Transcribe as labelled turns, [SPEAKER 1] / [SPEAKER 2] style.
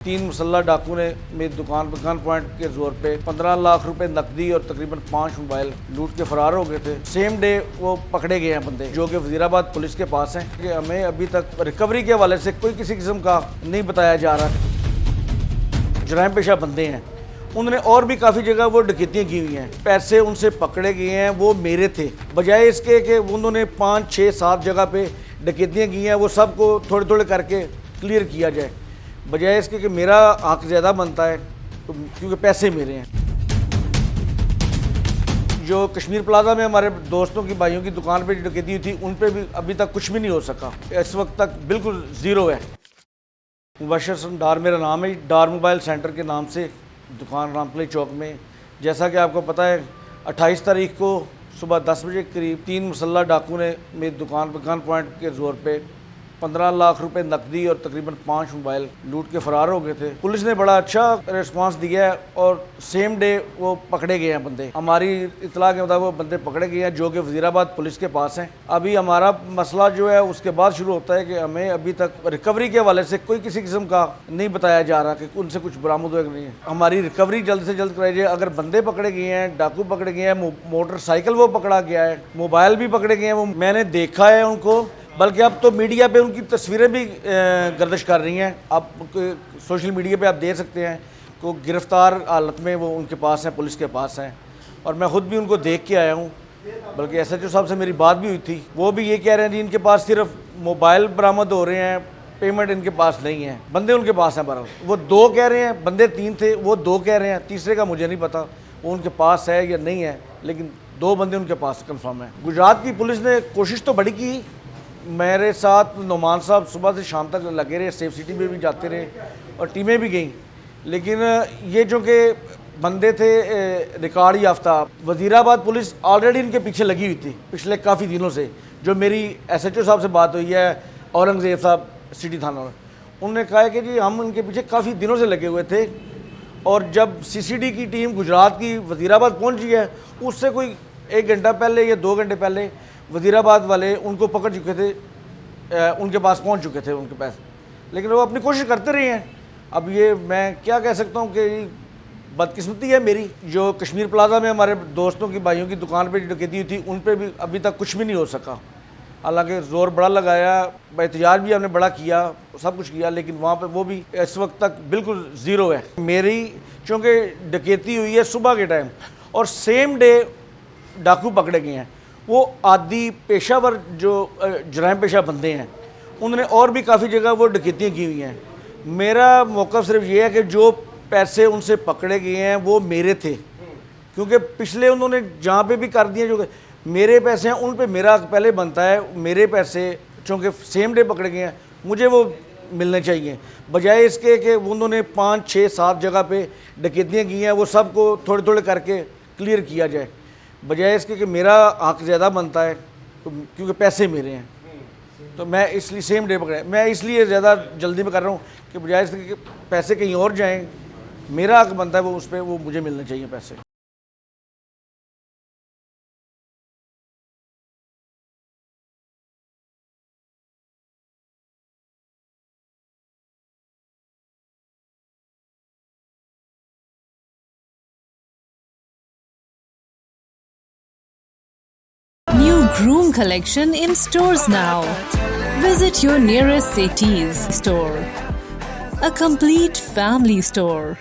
[SPEAKER 1] तीन मुसल्ला डाकू ने मेरी दुकान पर गन पॉइंट के जोर पे 15 लाख रुपए नकदी और तकरीबन 5 मोबाइल लूट के फरार हो गए थे। सेम डे वो पकड़े गए हैं बंदे, जो कि वजीराबाद पुलिस के पास हैं। कि हमें अभी तक रिकवरी के हवाले से कोई किसी किस्म का नहीं बताया जा रहा। जराइम पेशा बंदे हैं, उन्होंने और भी काफ़ी जगह वो डकैतियाँ की हुई हैं। पैसे उनसे पकड़े गए हैं, वो मेरे थे। बजाय इसके कि उन्होंने 5, 6, 7 जगह पे डकैतियाँ की हैं, वो सब को थोड़े थोड़े करके क्लियर किया जाए। बजाय इसके कि मेरा हक ज़्यादा बनता है, तो क्योंकि पैसे मेरे हैं। जो कश्मीर प्लाजा में हमारे दोस्तों की, भाइयों की दुकान पे डकैती हुई थी, उन पे भी अभी तक कुछ भी नहीं हो सका। इस वक्त तक बिल्कुल ज़ीरो है। मुबशर हसन डार मेरा नाम है। डार मोबाइल सेंटर के नाम से दुकान रामपली चौक में। जैसा कि आपको पता है, 28 तारीख को सुबह 10 बजे के करीब 3 मुसल्ला डाकू ने मेरी दुकान पर गन पॉइंट के जोर पे 15 लाख रुपए नकदी और तकरीबन 5 मोबाइल लूट के फरार हो गए थे। पुलिस ने बड़ा अच्छा रिस्पांस दिया है और सेम डे वो पकड़े गए हैं बंदे। हमारी इतला के मुताबिक वो बंदे पकड़े गए हैं, जो कि वजीराबाद पुलिस के पास हैं। अभी हमारा मसला जो है उसके बाद शुरू होता है कि हमें अभी तक रिकवरी के हवाले से कोई किसी किस्म का नहीं बताया जा रहा कि उनसे कुछ बरामद हुआ नहीं है। हमारी रिकवरी जल्द से जल्द कराई जाए। अगर बंदे पकड़े गए हैं, डाकू पकड़े गए हैं, मोटरसाइकिल वो पकड़ा गया है, मोबाइल भी पकड़े गए हैं, वो मैंने देखा है उनको। बल्कि अब तो मीडिया पे उनकी तस्वीरें भी गर्दिश कर रही हैं। आप सोशल मीडिया पे आप देख सकते हैं को गिरफ्तार हालत में वो उनके पास हैं, पुलिस के पास हैं। और मैं ख़ुद भी उनको देख के आया हूँ। बल्कि SHO साहब से मेरी बात भी हुई थी। वो भी ये कह रहे हैं जी इनके पास सिर्फ मोबाइल बरामद हो रहे हैं, पेमेंट इनके पास नहीं है। बंदे उनके पास हैं। बराबर वो 2 कह रहे हैं, बंदे 3 थे, वो 2 कह रहे हैं, तीसरे का मुझे नहीं पता वो उनके पास है या नहीं है, लेकिन 2 बंदे उनके पास कन्फर्म है। गुजरात की पुलिस ने कोशिश तो बड़ी की। मेरे साथ नुमान साहब सुबह से शाम तक लगे रहे, सेफ सिटी में भी जाते रहे और टीमें भी गईं। लेकिन ये जो कि बंदे थे रिकॉर्ड याफ्ता, वजीराबाद पुलिस ऑलरेडी इनके पीछे लगी हुई थी पिछले काफ़ी दिनों से। जो मेरी SHO साहब से बात हुई है, औरंगजेब साहब सिटी थाना में, उन्होंने कहा है कि जी हम उनके पीछे काफ़ी दिनों से लगे हुए थे। और जब CCD की टीम गुजरात की वजीराबाद पहुँची है, उससे कोई 1 घंटा पहले या 2 घंटे पहले वजीराबाद वाले उनको पकड़ चुके थे, उनके पास पहुंच चुके थे उनके पास। लेकिन वो अपनी कोशिश करते रहे हैं। अब ये मैं क्या कह सकता हूं कि बदकिस्मती है मेरी। जो कश्मीर प्लाजा में हमारे दोस्तों की, भाइयों की दुकान पे डकैती हुई थी, उन पे भी अभी तक कुछ भी नहीं हो सका। हालांकि ज़ोर बड़ा लगाया, एहतजाज भी हमने बड़ा किया, सब कुछ किया, लेकिन वहाँ पे वो भी इस वक्त तक बिल्कुल ज़ीरो है। मेरी चूँकि डकैती हुई है सुबह के टाइम और सेम डे डाकू पकड़े गए हैं, वो आदि पेशावर जो जराइम पेशा बंदे हैं, उन्होंने और भी काफ़ी जगह वो डकैतियाँ की हुई हैं। मेरा मौक़िफ़ सिर्फ ये है कि जो पैसे उनसे पकड़े गए हैं वो मेरे थे, क्योंकि पिछले उन्होंने जहाँ पे भी कर दिए, जो मेरे पैसे हैं उन पे मेरा पहले बनता है। मेरे पैसे चूँकि सेम डे पकड़े गए हैं, मुझे वो मिलने चाहिए। बजाय इसके कि उन्होंने 5, 6, 7 जगह पे डकैतियाँ की हैं, वो सब को थोड़े थोड़े करके क्लियर किया जाए। बजाय इसके कि मेरा हक ज़्यादा बनता है, तो क्योंकि पैसे मेरे हैं, तो मैं इसलिए सेम डे पकड़ा। मैं इसलिए ज़्यादा जल्दी में कर रहा हूँ कि बजाय इसके कि पैसे कहीं और जाएं, मेरा हक बनता है वो, उस पर वो मुझे मिलने चाहिए पैसे।
[SPEAKER 2] New Groom collection in stores now. Visit your nearest Setis store. A complete family store.